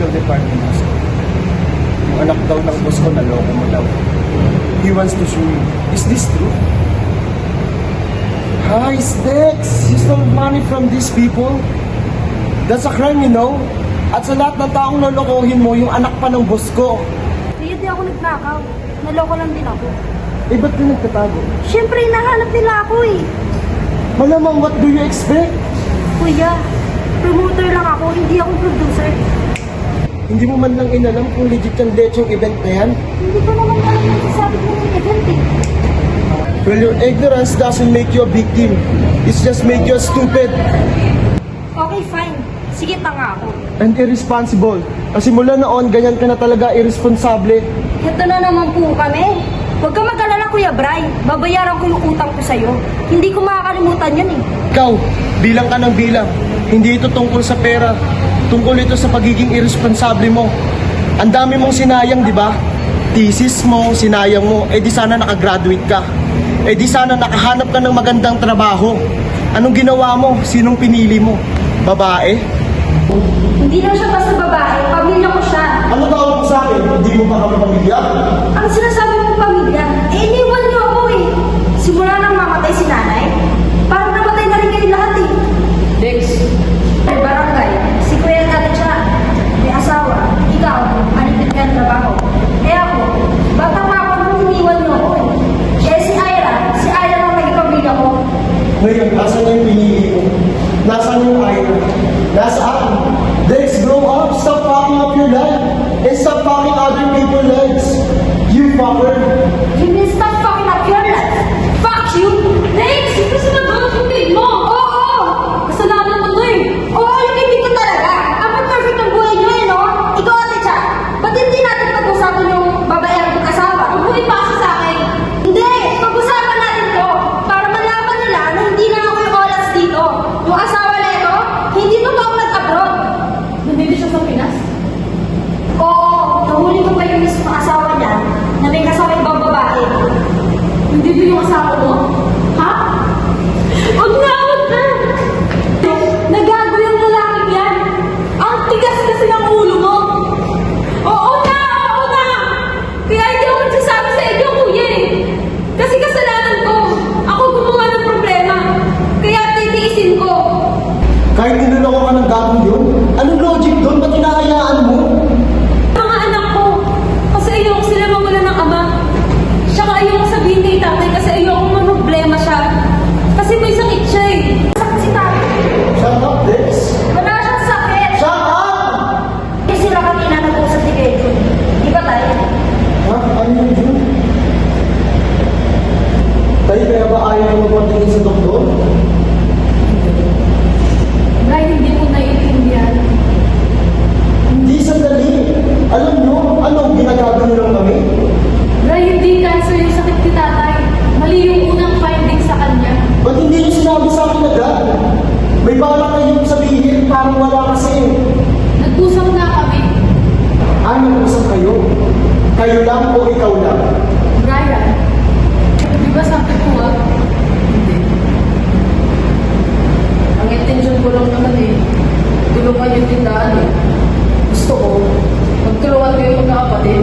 Central Department House. Yung anak daw ng boss ko, naloko mo daw. He wants to sue you. Is this true? Hi, Dex! You stole money from these people? That's a crime, you know? At sa lahat ng taong lolokohin mo, yung anak pa ng boss ko. Kaya di ako nagnakaw. Naloko lang din ako. Eh, ba't ka nagtatago? Siyempre, hinahanap nila ako eh. Malamang, what do you expect? Kuya, promoter lang ako, hindi ako producer. Hindi mo man lang inalam kung legit yung lechong event na yan? Hindi ko naman alam yung sasabi ko ng event eh. Well, your ignorance doesn't make you a victim. It's just make you stupid Okay, fine. Sige, tanga ako. and irresponsible. Kasi mula noon, ganyan ka na talaga irresponsable. Ito na naman po kami. Huwag ka mag-alala, Kuya Bray. Babayaran ko yung utang ko sa'yo. Hindi ko makakalimutan yun eh. Ikaw, bilang ka ng bilang. Hindi ito tungkol sa pera. Tungkol ito sa pagiging irresponsable mo. Ang dami mong sinayang, di ba? Thesis mo, sinayang mo. Eh di sana nakagraduate ka. Eh di sana nakahanap ka ng magandang trabaho. Anong ginawa mo? Sinong pinili mo? Babae? Hindi lang siya basta babae. Pamilya ko siya. Ano tawag mo sa akin? Hindi mo pa kami pamilya? Ang sinasabi mong pamilya, eh iniwan niyo ako eh. Simula nang mamatay si nanay, parang namatay na rin kayo lahat eh. Dex, May barangay, si Kuya natin siya, may asawa, ikaw, manipit ka ng trabaho. Eh ako, bata pa ako nung iniwan niyo ako eh. Eh si Ira lang may pamilya ko. Ngayon, asan na yung pinili mo? Nasaan yung Ira? Nasaan? Dex, grow up! Stop fucking up your life! And stop fucking other people's lives! You fucker! You will stop fucking up your life. Fuck you! Next! Kasi nagulot yung big mo! Oo! Kasalanan mo to eh! Oo, yung bibig ko talaga! Ang perfect ang buhay niyo eh, no? Ikaw, Ate Cha, ba't hindi natin pag-usapan yung babaerang mag-asawa? Huwag mo ipasa sa akin! Hindi! Pag-usapan natin to para malaman nila na hindi lang ako yung oras dito. Yung asawa na ito, hindi totoo nag-abroad. nandito siya sa Pinas? Oo, nahuli ko pa yung mismo asawa niya na may kasama ibang babae. Nandito yung asawa mo? Ha? Huwag na! Nagago yung lalaking yan! Ang tigas kasi ng ulo mo! Oo na! Oo na! Kaya hindi ako nagsasabi sa inyo, kuya eh. Kasi kasalanan ko. Ako gumawa ng problema. Kaya titiisin ko. Kahit niloloko ka ng gagong yun, anong logic doon? Ba't hinahayaan mo? Mga anak ko. Kasi ayoko sila mawala ng ama. Tsaka ayoko sabihin kay tatay kasi ayoko problema siya. Kasi may sakit siya eh. Sakit si tatay. Shut up, Dex! Wala siyang sakit. Shut up! Eh sila kanina nag-usap ni Pedro. Di ba tayo? Ha? Ano yun yun? Tayo kaya ba ayaw mo magpatingin sa doktor? Dahil hindi mo naiintindihan. Hindi sandali. Alam nyo, ano, ginagagano lang kami? Dahil hindi cancer yung sakit ni tatay. Mali yung unang finding sa kanya. Ba't hindi nyo sinabi sa akin agad? May balak kayong sabihin, parang wala kasi. Nag-usap na kami. Nag-usap kayo? Kayo lang o ikaw lang? Brian, di ba sabi ko hindi. Ang intention ko lang naman eh, tulungan yung tindahan eh. Gusto ko, magtulungan kayo magkakapatid.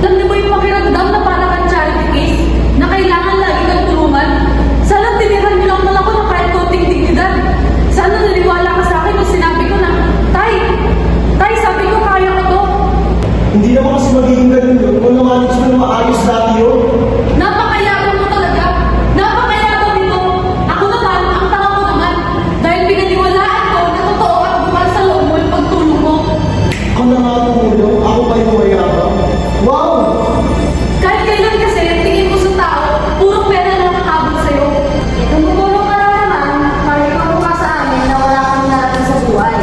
Alam niyo ba yung pakiramdam na parang ang charity case na kailangan lagi kang tulungan? Sana tiniran niyo lang ako ng kahit konting dignidad. Sana naniwala ka sa akin nung sinabi ko na, Tay, sabi ko kaya ko to. Hindi naman kasi magiging ganun yun. Kung namanage mo na maayos dati yun. Napakayabang mo talaga. Napakayabang nito. Ako naman, ang tanga ko naman. Dahil pinaniwalaan ko na totoo at bukas sa loob mo yung pagtulong mo. Ako na nga tumulong, ako pa yung mayabang. Wow! Kahit kailan kasi, tingin ko sa tao, puro pera lang ang habol sa'yo. Tumutulong ka lang naman para ikaw mukha sa amin na wala kang narating sa buhay.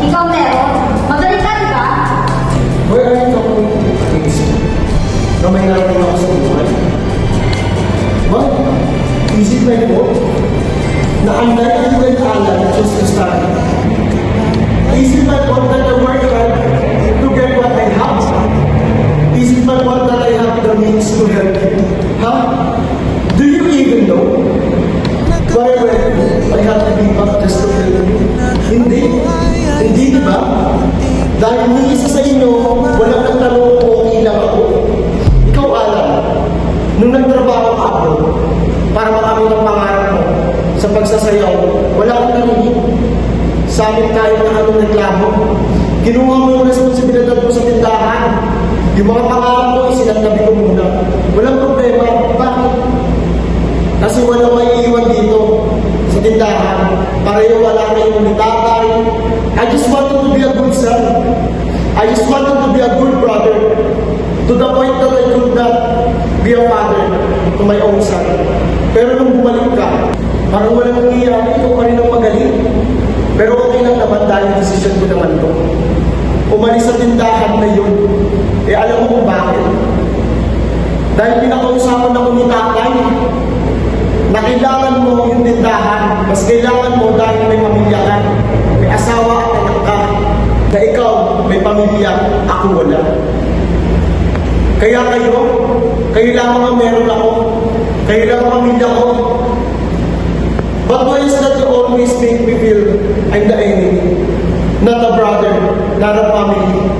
Ikaw meron. Magaling ka, di ba? Where are you talking things? Na may narating ako sa buhay? What? Is it my fault? Na unlike you and Alan chose to study? Is it my fault that I work hard to get what I iisa sa inyo, walang nagtanong kung okay lang ako. Ikaw, Alan, nung nagtrabaho ka ako, para makamit ang pangarap mo sa pagsasayaw, wala kang narinig. Sa amin kahit na anong reklamo, kinuha mo yung responsibilidad mo sa tindahan. Yung mga pangarap mo, isinantabi ko muna. Walang problema. Bakit? Kasi walang may iwan dito sa tindahan. Pareho wala kayong nitatay. I just wanted to be a good son. I just wanted to be a good brother. To the point that I could not be a father to my own son. Pero nung bumalik ka, parang walang nangyayari, ikaw pa rin ang magaling. Pero okay lang naman dahil decision ko naman to. Umalis sa tindahan na yun. Eh alam mo kung bakit? Dahil pinakausapan ako ni tatay na kailangan mo yung tindahan. Mas kailangan mo dahil may pamilya ka. May asawa at anak ka. Na ikaw may pamilya, ako wala. Kaya kayo lamang ang meron ako. Kayo lang ang pamilya ko. But why is that you always make me feel I'm the enemy? Not a brother, not a family.